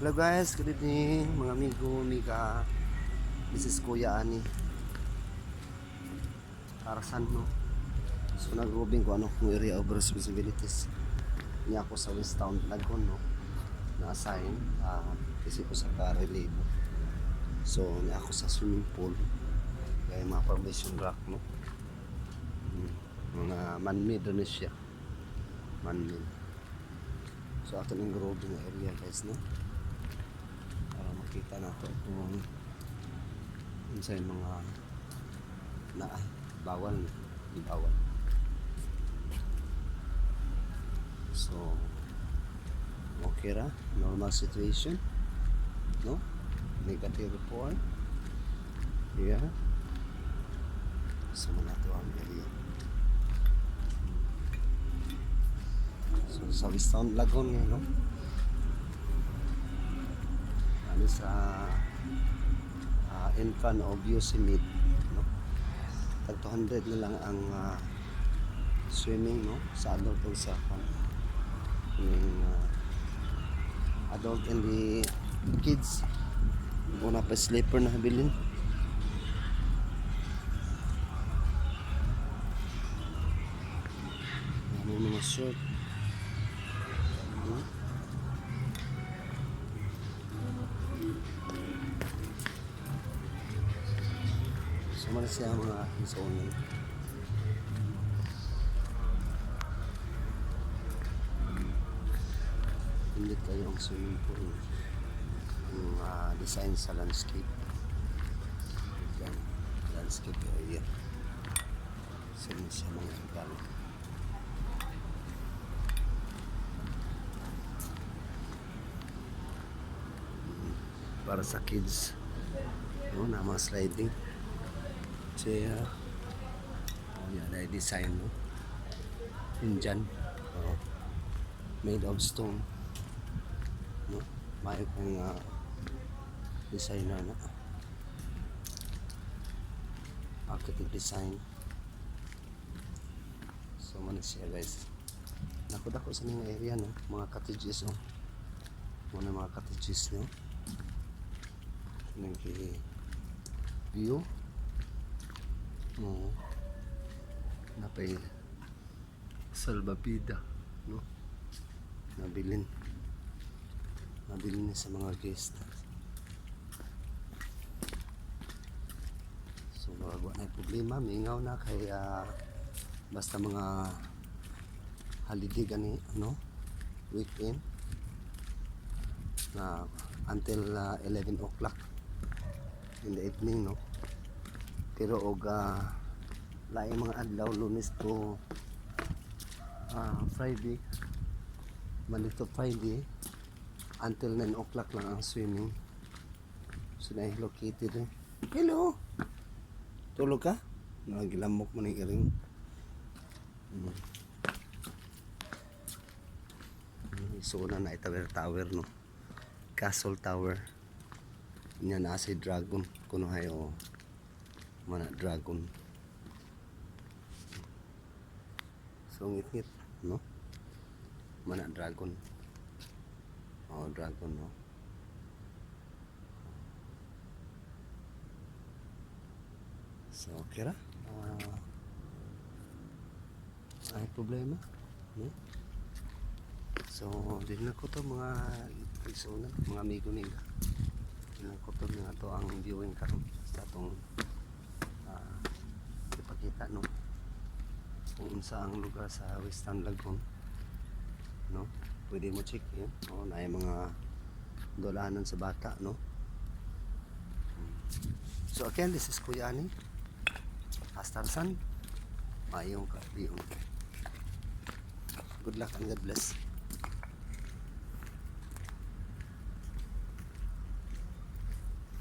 Hello guys, good evening mga amigo, amiga. This is Kuya Ani Karasan, no? So nag-robing ko kung area of responsibilities niya ako sa West Town Lagon, no? Na-assign kasi ko sa ka-relate. So niya ako sa swimming pool kaya mga formation rock, no? Mga man-made na siya, man-made. So ato ng robing area guys, no? Para makita nato kung sa mga bawal, di bawal. So okay ra, normal situation, no? Negative report, yeah. So muna to ang area. So sa West Town Lagon ngayon, no? Ano sa in front of Yosemite, no? Tag 200 na lang ang swimming, no? Sa adult o sa adult and the kids. Muna pa slipper na habilin. Ano mga short, no? So man siya mga isonan. Hindi kayo ang swimming pool, yung design sa landscape. Yan, landscape area. So man siya mga regalo para sa kids, no? Na mga sliding chair. Yan ay design, no? Indian, made of stone, no? May kung designer na architect design. So man siya guys, nakudako sa mga area, no? Mga cottages, no? Mga cottages, no? Nag view, no? Napay salbabida, no? Nabilin na sa mga guest. So wala na problema, mingaw na kay basta mga holiday gani, no? Weekend na until 11 o'clock in the evening, no? Pero og laing mga adlaw, Lunes to Friday, Monday to Friday, until 9 o'clock lang ang swimming. So na located eh. Hello, tulog ka? Nagilamok mo ng iring. So na tower, no? Castle Tower. Nya na si dragon kuno hayo mana dragon. So ngit-ngit, no? Mana dragon. Oh, dragon, no? So okay ra. Ay problema, no? So din na ko to mga isonan, mga amigo nila. Ko nga to ang viewing karon sa atong ipakita, no? Kung unsa ang lugar sa Western Lagon, no? Pwede mo check yun, no? Na mga dolanan sa bata, no? So again, this is Kuya Ani Astarsan. Mayong ka, good luck and God bless.